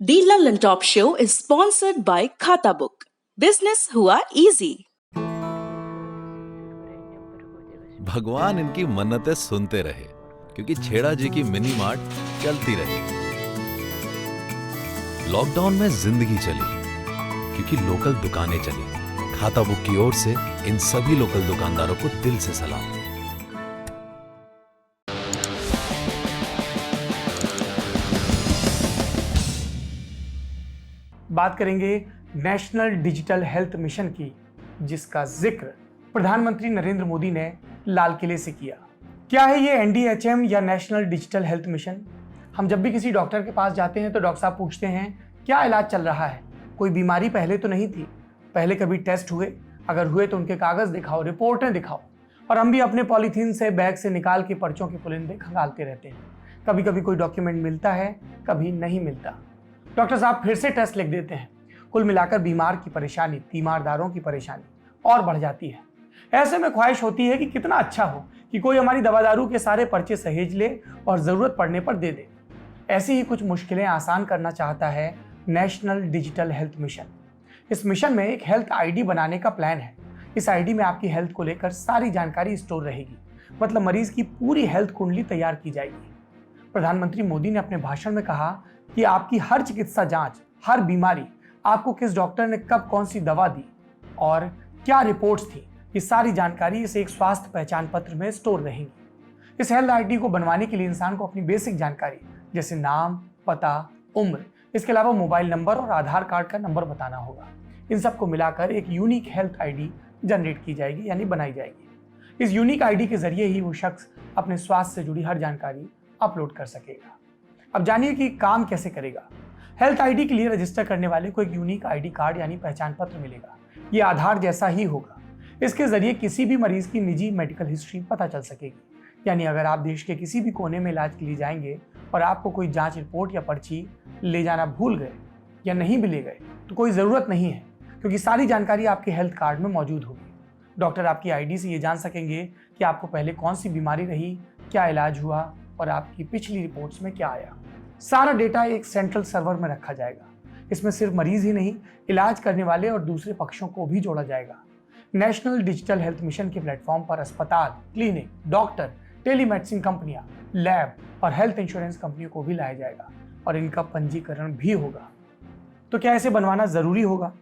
The London Top Show is sponsored by Khata Book. Business हुआ easy. भगवान इनकी मन्नतें सुनते रहे, क्योंकि छेड़ा जी की मिनी मार्ट चलती रही। लॉकडाउन में जिंदगी चली, क्योंकि लोकल दुकानें चली। खाता बुक की ओर से इन सभी लोकल दुकानदारों को दिल से सलाम। बात करेंगे नेशनल डिजिटल हेल्थ मिशन की, जिसका जिक्र प्रधानमंत्री नरेंद्र मोदी ने लाल किले से किया। क्या है ये एनडीएचएम या नेशनल डिजिटल हेल्थ मिशन? हम जब भी किसी डॉक्टर के पास जाते हैं तो डॉक्टर साहब पूछते हैं क्या इलाज चल रहा है, कोई बीमारी पहले तो नहीं थी, पहले कभी टेस्ट हुए, अगर हुए तो उनके कागज दिखाओ, रिपोर्टें दिखाओ। और हम भी अपने पॉलीथीन से बैग से निकाल के पर्चों के पुलिंदे खंगालते रहते हैं। कभी कभी कोई डॉक्यूमेंट मिलता है, कभी नहीं मिलता। डॉक्टर साहब फिर से टेस्ट लिख देते हैं। कुल मिलाकर बीमार की परेशानी, तीमारदारों की परेशानी और बढ़ जाती है। ऐसे में ख्वाहिश होती है कि कितना अच्छा हो कि कोई हमारी दवा दारू के सारे पर्चे सहेज ले और जरूरत पड़ने पर दे दे। ऐसी ही कुछ मुश्किलें आसान करना चाहता है नेशनल डिजिटल हेल्थ मिशन। इस मिशन में एक हेल्थ आईडी बनाने का प्लान है। इस आईडी में आपकी हेल्थ को लेकर सारी जानकारी स्टोर रहेगी, मतलब मरीज की पूरी हेल्थ कुंडली तैयार की जाएगी। प्रधानमंत्री मोदी ने अपने भाषण में कहा कि आपकी हर चिकित्सा जांच, हर बीमारी, आपको किस डॉक्टर ने कब कौन सी दवा दी और क्या रिपोर्ट्स थी, ये सारी जानकारी इस एक स्वास्थ्य पहचान पत्र में स्टोर रहेंगी। इस हेल्थ आईडी को बनवाने के लिए इंसान को अपनी बेसिक जानकारी जैसे नाम, पता, उम्र, इसके अलावा मोबाइल नंबर और आधार कार्ड का नंबर बताना होगा। इन सबको मिलाकर एक यूनिक हेल्थ आईडी जनरेट की जाएगी, यानी बनाई जाएगी। इस यूनिक आईडी के जरिए ही वो शख्स अपने स्वास्थ्य से जुड़ी हर जानकारी अपलोड कर सकेगा। अब जानिए कि काम कैसे करेगा। हेल्थ आईडी के लिए रजिस्टर करने वाले को एक यूनिक आईडी कार्ड यानी पहचान पत्र मिलेगा। ये आधार जैसा ही होगा। इसके जरिए किसी भी मरीज की निजी मेडिकल हिस्ट्री पता चल सकेगी। यानी अगर आप देश के किसी भी कोने में इलाज के लिए जाएंगे और आपको कोई जांच रिपोर्ट या पर्ची ले जाना भूल गए या नहीं भी ले गए तो कोई ज़रूरत नहीं है, क्योंकि सारी जानकारी आपके हेल्थ कार्ड में मौजूद होगी। डॉक्टर आपकी आईडी से ये जान सकेंगे कि आपको पहले कौन सी बीमारी रही, क्या इलाज हुआ और आपकी पिछली रिपोर्ट्स में क्या आया। सारा डेटा एक सेंट्रल सर्वर में रखा जाएगा। इसमें सिर्फ मरीज ही नहीं, इलाज करने वाले और दूसरे पक्षों को भी जोड़ा जाएगा। नेशनल डिजिटल हेल्थ मिशन के प्लेटफॉर्म पर अस्पताल, क्लिनिक, डॉक्टर, टेलीमेडिसिन कंपनियां, लैब और हेल्थ इंश्योरेंस कंपनियों को भी लाया जाएगा और इनका पंजीकरण भी होगा। तो क्या इसे बनवाना जरूरी होगा?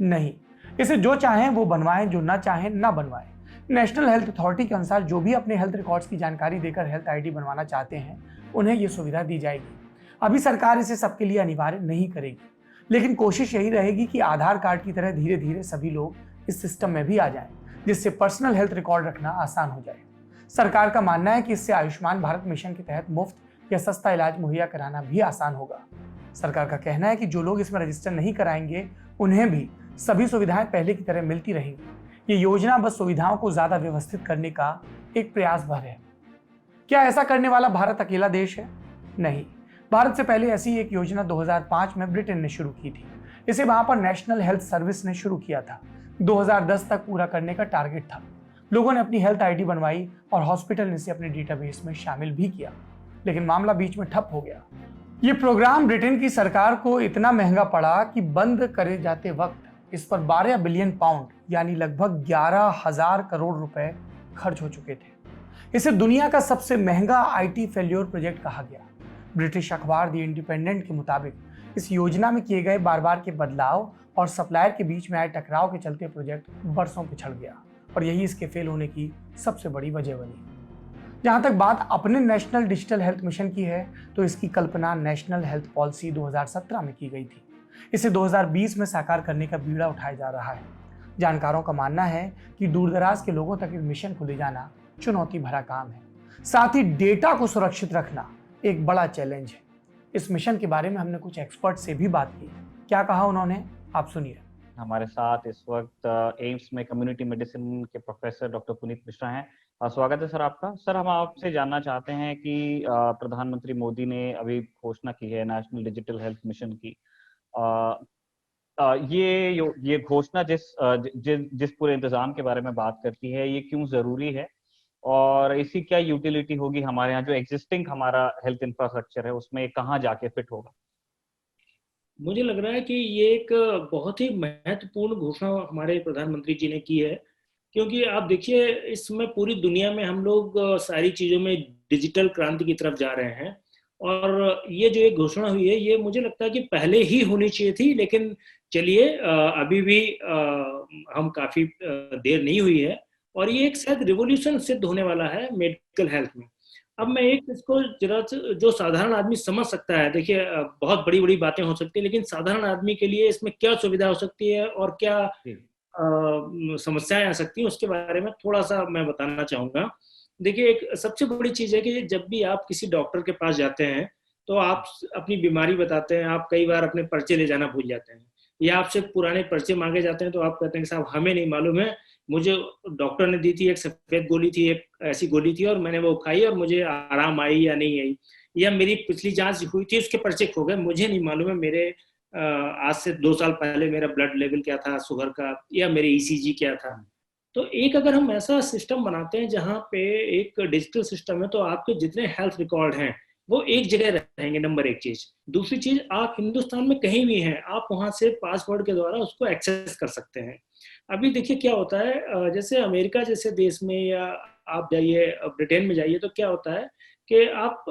नहीं, इसे जो चाहें वो बनवाएं, जो ना चाहें ना बनवाएं। नेशनल हेल्थ अथॉरिटी के अनुसार जो भी अपने हेल्थ रिकॉर्ड्स की जानकारी देकर हेल्थ आईडी बनवाना चाहते हैं, उन्हें ये सुविधा दी जाएगी। अभी सरकार इसे सबके लिए अनिवार्य नहीं करेगी, लेकिन कोशिश यही रहेगी कि आधार कार्ड की तरह धीरे धीरे सभी लोग इस सिस्टम में भी आ जाएं, जिससे पर्सनल हेल्थ रिकॉर्ड रखना आसान हो जाए। सरकार का मानना है कि इससे आयुष्मान भारत मिशन के तहत मुफ्त या सस्ता इलाज मुहैया कराना भी आसान होगा। सरकार का कहना है कि जो लोग इसमें रजिस्टर नहीं कराएंगे, उन्हें भी सभी सुविधाएं पहले की तरह मिलती रहेंगी। ये योजना बस सुविधाओं को ज्यादा व्यवस्थित करने का एक प्रयास भर है। क्या ऐसा करने वाला भारत अकेला देश है? नहीं, भारत से पहले ऐसी एक योजना 2005 में ब्रिटेन ने शुरू की थी। इसे वहां पर नेशनल हेल्थ सर्विस ने शुरू किया था। 2010 तक पूरा करने का टारगेट था। लोगों ने अपनी हेल्थ आईडी बनवाई और हॉस्पिटल ने इसे अपने डेटाबेस में शामिल भी किया, लेकिन मामला बीच में ठप हो गया। ये प्रोग्राम ब्रिटेन की सरकार को इतना महंगा पड़ा कि बंद करे जाते वक्त इस पर 12 बिलियन पाउंड यानी लगभग 11,000 करोड़ रुपए खर्च हो चुके थे। इसे दुनिया का सबसे महंगा आईटी फेल्योर प्रोजेक्ट कहा गया। ब्रिटिश अखबार द इंडिपेंडेंट के मुताबिक इस योजना में किए गए बार बार के बदलाव और सप्लायर के बीच में आए टकराव के चलते प्रोजेक्ट बरसों पिछड़ गया और यही इसके फेल होने की सबसे बड़ी वजह बनी। जहां तक बात अपने नेशनल डिजिटल हेल्थ मिशन की है, तो इसकी कल्पना नेशनल हेल्थ पॉलिसी 2017 में की गई थी। इसे 2020 में साकार करने का बीड़ा उठाया जा रहा है। जानकारों का मानना है कि दूरदराज के लोगों तक इस मिशन को ले जाना चुनौती भरा काम है। साथ ही डेटा को सुरक्षित रखना एक बड़ा चैलेंज है। इस मिशन के बारे में हमने कुछ एक्सपर्ट से भी बात की। क्या कहा उन्होंने, आप सुनिए। हमारे साथ इस वक्त एम्स में कम्युनिटी मेडिसिन के प्रोफेसर डॉक्टर पुनीत मिश्रा हैं। स्वागत है सर आपका। सर, हम आपसे जानना चाहते हैं कि प्रधानमंत्री मोदी ने अभी घोषणा की है नेशनल डिजिटल हेल्थ मिशन की। ये घोषणा जिस पूरे इंतजाम के बारे में बात करती है, ये क्यों जरूरी है और इसकी क्या यूटिलिटी होगी हमारे यहाँ जो एग्जिस्टिंग हमारा हेल्थ इंफ्रास्ट्रक्चर है उसमें कहाँ जाके फिट होगा? मुझे लग रहा है कि ये एक बहुत ही महत्वपूर्ण घोषणा हमारे प्रधानमंत्री जी ने की है, क्योंकि आप देखिए इस समय पूरी दुनिया में हम लोग सारी चीज़ों में डिजिटल क्रांति की तरफ जा रहे हैं। और ये जो एक घोषणा हुई है, ये मुझे लगता है कि पहले ही होनी चाहिए थी, लेकिन चलिए अभी भी हम काफ़ी देर नहीं हुई है, और ये एक शायद रिवॉल्यूशन सिद्ध होने वाला है मेडिकल हेल्थ में। अब मैं एक इसको जरा जो साधारण आदमी समझ सकता है, देखिए बहुत बड़ी बड़ी बातें हो सकती है, लेकिन साधारण आदमी के लिए इसमें क्या सुविधा हो सकती है और क्या जी। समस्याएं आ सकती हैं, उसके बारे में थोड़ा सा मैं बताना चाहूंगा। देखिए एक सबसे बड़ी चीज है कि जब भी आप किसी डॉक्टर के पास जाते हैं तो आप अपनी बीमारी बताते हैं, आप कई बार अपने पर्चे ले जाना भूल जाते हैं, या आपसे पुराने पर्चे मांगे जाते हैं तो आप कहते हैं कि साहब हमें नहीं मालूम है, मुझे डॉक्टर ने दी थी एक सफेद गोली थी, एक ऐसी गोली थी और मैंने वो खाई और मुझे आराम आई या नहीं आई, या मेरी पिछली जांच हुई थी उसके पर्चे खो गए, मुझे नहीं मालूम है मेरे आज से 2 साल पहले मेरा ब्लड लेवल क्या था शुगर का, या मेरे ईसीजी क्या था। तो एक अगर हम ऐसा सिस्टम बनाते हैं जहाँ पे एक डिजिटल सिस्टम है, तो आपके जितने हेल्थ रिकॉर्ड हैं वो एक जगह रहेंगे, नंबर एक चीज। दूसरी चीज, आप हिंदुस्तान में कहीं भी हैं, आप वहां से पासवर्ड के द्वारा उसको एक्सेस कर सकते हैं। अभी देखिए क्या होता है, जैसे अमेरिका जैसे देश में, या आप जाइए ब्रिटेन में जाइए, तो क्या होता है कि आप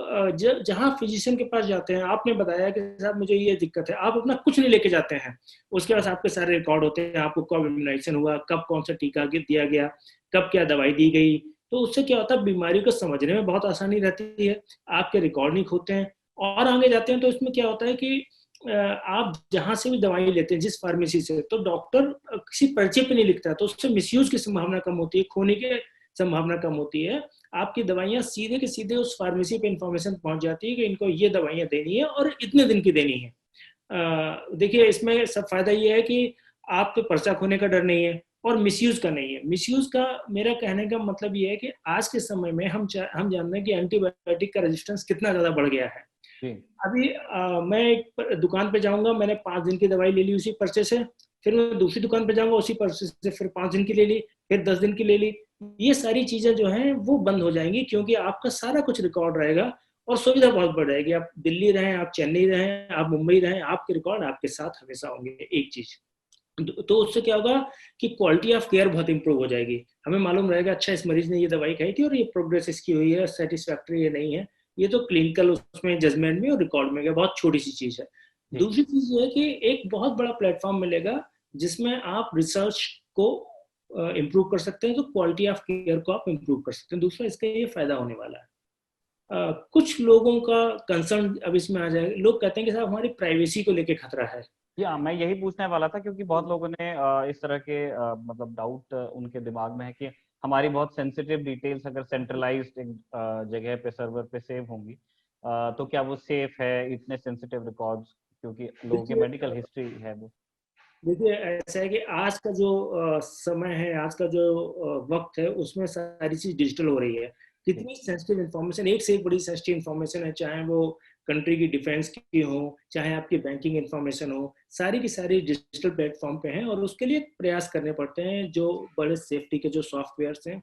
जहाँ फिजिशियन के पास जाते हैं, आपने बताया कि साहब मुझे ये दिक्कत है, आप अपना कुछ नहीं लेके जाते हैं, उसके बाद आपके सारे रिकॉर्ड होते हैं, आपको कब इम्यूनाइजेशन हुआ, कब कौन सा टीका दिया गया, कब क्या दवाई दी गई। तो उससे क्या होता है, बीमारी को समझने में बहुत आसानी रहती है, आपके रिकॉर्ड नहीं खोते हैं। और आगे जाते हैं तो इसमें क्या होता है कि आप जहां से भी दवाई लेते हैं, जिस फार्मेसी से, तो डॉक्टर किसी पर्चे पे नहीं लिखता है, तो उससे मिसयूज की संभावना कम होती है, खोने की संभावना कम होती है। आपकी दवाइयां सीधे के सीधे उस फार्मेसी पे इंफॉर्मेशन पहुंच जाती है कि इनको ये दवाइयां देनी है और इतने दिन की देनी है। देखिए इसमें सब फायदा ये है कि आपके पर्चा खोने का डर नहीं है और मिसयूज का नहीं है। मिसयूज का मेरा कहने का मतलब ये है कि आज के समय में हम जानते हैं कि एंटीबायोटिक का रेजिस्टेंस कितना ज्यादा बढ़ गया है। अभी मैं एक दुकान पे जाऊंगा, मैंने 5 दिन की दवाई ले ली उसी पर्चे से, फिर मैं दूसरी दुकान पे जाऊंगा उसी पर्चे से, फिर 5 दिन की ले ली, फिर 10 दिन की ले ली। ये सारी चीजें जो हैं वो बंद हो जाएंगी, क्योंकि आपका सारा कुछ रिकॉर्ड रहेगा और सुविधा बहुत बढ़ जाएगी। आप दिल्ली रहें, आप चेन्नई रहें, आप मुंबई रहें, आपके रिकॉर्ड आपके साथ हमेशा होंगे। एक चीज तो उससे क्या होगा कि क्वालिटी ऑफ केयर बहुत इंप्रूव हो जाएगी। हमें मालूम रहेगा अच्छा इस मरीज ने ये दवाई खाई थी और ये प्रोग्रेस इसकी हुई है, सेटिस्फैक्ट्री ये नहीं है। ये तो क्लिनिकल उसमें जजमेंट में और रिकॉर्ड में गया, बहुत छोटी सी चीज है। दूसरी चीज ये है कि एक बहुत बड़ा प्लेटफॉर्म मिलेगा जिसमें आप रिसर्च को इम्प्रूव कर सकते हैं, तो क्वालिटी ऑफ केयर को आप इम्प्रूव कर सकते हैं। दूसरा इसका ये फायदा होने वाला है। कुछ लोगों का कंसर्न अब इसमें आ जाएगा, लोग कहते हैं कि साहब हमारी प्राइवेसी को लेके खतरा है। या मैं यही पूछने वाला था, क्योंकि बहुत लोगों ने इस तरह के मतलब डाउट उनके दिमाग में है कि हमारी बहुत सेंसिटिव डिटेल्स अगर सेंट्रलाइज्ड एक जगह पे सर्वर पे सेव होंगी, तो क्या वो सेफ है, इतने सेंसिटिव रिकॉर्ड्स, क्योंकि लोगों की मेडिकल हिस्ट्री है वो। देखिए ऐसा है कि आज का जो समय है, आज का जो वक्त है, उसमें सारी चीज डिजिटल हो रही है। कितनी सेंसिटिव इन्फॉर्मेशन, एक से एक बड़ी सेंसिटिव इन्फॉर्मेशन है, चाहे वो कंट्री की डिफेंस की हो, चाहे आपकी बैंकिंग इन्फॉर्मेशन हो, सारी की सारी डिजिटल प्लेटफॉर्म पे हैं और उसके लिए प्रयास करने पड़ते हैं जो बड़े सेफ्टी के जो सॉफ्टवेयर्स हैं।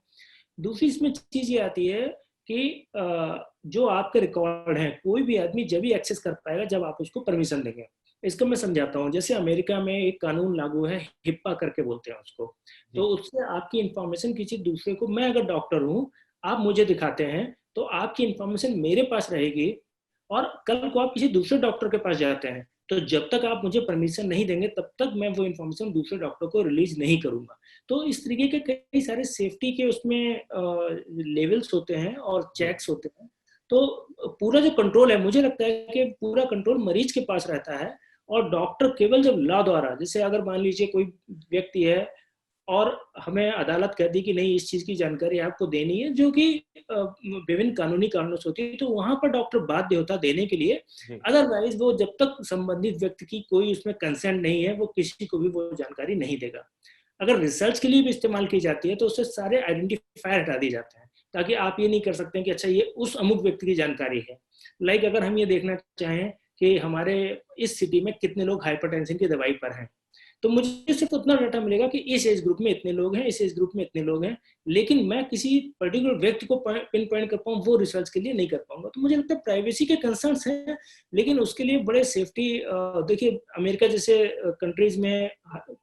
दूसरी इसमें चीज ये आती है कि जो आपके रिकॉर्ड हैं, कोई भी आदमी जब भी एक्सेस कर पाएगा जब आप उसको परमिशन देंगे। इसको मैं समझाता हूँ। जैसे अमेरिका में एक कानून लागू है, हिप्पा करके बोलते हैं उसको, तो उससे आपकी इंफॉर्मेशन किसी दूसरे को, मैं अगर डॉक्टर हूँ, आप मुझे दिखाते हैं तो आपकी इंफॉर्मेशन मेरे पास रहेगी, और कल को आप किसी दूसरे डॉक्टर के पास जाते हैं तो जब तक आप मुझे परमिशन नहीं देंगे तब तक मैं वो इन्फॉर्मेशन दूसरे डॉक्टर को रिलीज नहीं करूंगा। तो इस तरीके के कई सारे सेफ्टी के उसमें लेवल्स होते हैं और चेक्स होते हैं। तो पूरा जो कंट्रोल है, मुझे लगता है कि पूरा कंट्रोल मरीज के पास रहता है, और डॉक्टर केवल जब लॉ द्वारा, जैसे अगर मान लीजिए कोई व्यक्ति है और हमें अदालत कह दी कि नहीं इस चीज की जानकारी आपको देनी है, जो कि विभिन्न कानूनी कारणों से होती है, तो वहां पर डॉक्टर बाध्य होता देने के लिए। अदरवाइज वो जब तक संबंधित व्यक्ति की कोई उसमें कंसेंट नहीं है, वो किसी को भी वो जानकारी नहीं देगा। अगर रिसर्च के लिए भी इस्तेमाल की जाती है तो उससे सारे आइडेंटिफायर हटा दिए जाते हैं, ताकि आप ये नहीं कर सकते कि अच्छा ये उस अमुक व्यक्ति की जानकारी है। लाइक अगर हम ये देखना चाहें कि हमारे इस सिटी में कितने लोग हाइपरटेंशन की दवाई पर हैं, तो मुझे सिर्फ उतना डाटा मिलेगा कि इस एज ग्रुप में इतने लोग हैं, इस एज ग्रुप में इतने लोग हैं, लेकिन मैं किसी पर्टिकुलर व्यक्ति को पिन पॉइंट कर पाऊँ वो रिसर्च के लिए नहीं कर पाऊंगा। तो मुझे लगता है प्राइवेसी के कंसर्न्स हैं, लेकिन उसके लिए बड़े सेफ्टी, देखिए अमेरिका जैसे कंट्रीज में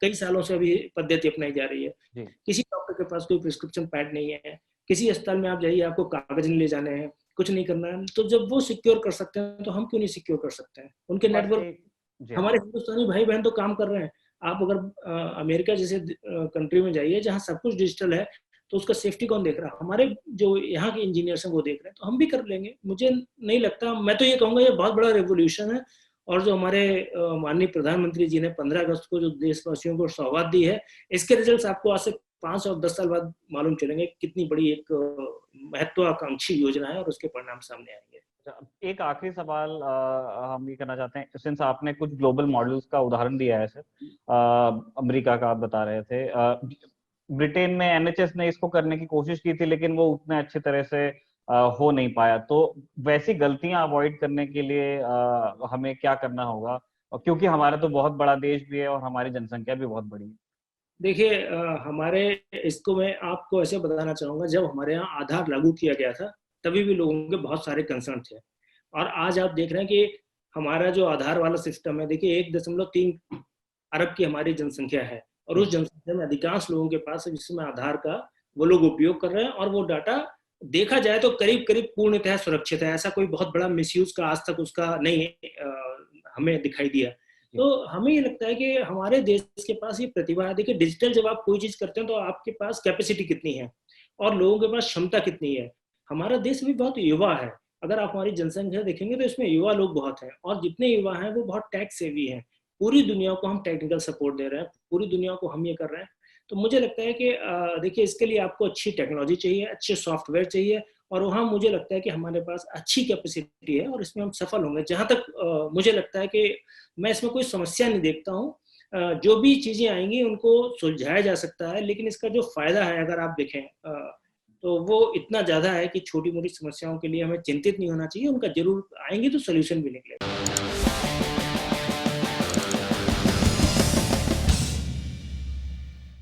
कई सालों से अभी पद्धति अपनाई जा रही है। किसी डॉक्टर के पास कोई प्रिस्क्रिप्शन पैड नहीं है, किसी अस्पताल में आप जाइए आपको कागज नहीं ले जाने हैं, कुछ नहीं करना है। तो जब वो सिक्योर कर सकते हैं तो हम क्यों नहीं सिक्योर कर सकते हैं? उनके नेटवर्क, हमारे हिंदुस्तानी भाई बहन तो काम कर रहे हैं। आप अगर अमेरिका जैसे कंट्री में जाइए जहाँ सब कुछ डिजिटल है, तो उसका सेफ्टी कौन देख रहा है? हमारे जो यहाँ के इंजीनियर्स हैं वो देख रहे हैं, तो हम भी कर लेंगे। मुझे नहीं लगता, मैं तो ये कहूंगा ये बहुत बड़ा रेवोल्यूशन है। और जो हमारे माननीय प्रधानमंत्री जी ने 15 अगस्त को जो देशवासियों को सौगात दी है, इसके रिजल्ट्स आपको आज से 5 और 10 साल बाद मालूम चलेंगे कितनी बड़ी एक महत्वाकांक्षी योजना है और उसके परिणाम सामने आएंगे। एक आखिरी सवाल हम ये करना चाहते हैं, सिंस आपने कुछ ग्लोबल मॉडल्स का उदाहरण दिया है सर, अमेरिका का आप बता रहे थे, ब्रिटेन में एनएचएस ने इसको करने की कोशिश की थी लेकिन वो उतने अच्छी तरह से हो नहीं पाया। तो वैसी गलतियां अवॉइड करने के लिए हमें क्या करना होगा, और क्योंकि हमारा तो बहुत बड़ा देश भी है और हमारी जनसंख्या भी बहुत बड़ी है। देखिए हमारे, इसको मैं आपको ऐसे बताना चाहूंगा, जब हमारे यहाँ आधार लागू किया गया था तभी भी लोगों के बहुत सारे कंसर्न थे। और आज आप देख रहे हैं कि हमारा जो आधार वाला सिस्टम है, देखिए 1.3 अरब की हमारी जनसंख्या है और उस जनसंख्या में अधिकांश लोगों के पास जिसमें आधार का वो लोग उपयोग कर रहे हैं, और वो डाटा देखा जाए तो करीब करीब पूर्णतः सुरक्षित है। ऐसा कोई बहुत बड़ा मिसयूज का आज तक उसका नहीं हमें दिखाई दिया। तो हमें ये लगता है कि हमारे देश के पास ये प्रतिभा है। देखिए डिजिटल जब आप कोई चीज करते हैं तो आपके पास कैपेसिटी कितनी है और लोगों के पास क्षमता कितनी है। हमारा देश भी बहुत युवा है, अगर आप हमारी जनसंख्या देखेंगे तो इसमें युवा लोग बहुत हैं, और जितने युवा हैं वो बहुत टेक सेवी हैं। पूरी दुनिया को हम टेक्निकल सपोर्ट दे रहे हैं, पूरी दुनिया को हम ये कर रहे हैं। तो मुझे लगता है कि देखिए इसके लिए आपको अच्छी टेक्नोलॉजी चाहिए, अच्छे सॉफ्टवेयर चाहिए, और वहाँ मुझे लगता है कि हमारे पास अच्छी कैपेसिटी है और इसमें हम सफल होंगे। जहाँ तक मुझे लगता है कि मैं इसमें कोई समस्या नहीं देखता हूँ। जो भी चीजें आएंगी उनको सुलझाया जा सकता है, लेकिन इसका जो फायदा है अगर आप देखें तो वो इतना ज्यादा है कि छोटी मोटी समस्याओं के लिए हमें चिंतित नहीं होना चाहिए। उनका जरूर आएंगे तो सोल्यूशन भी निकलेगा।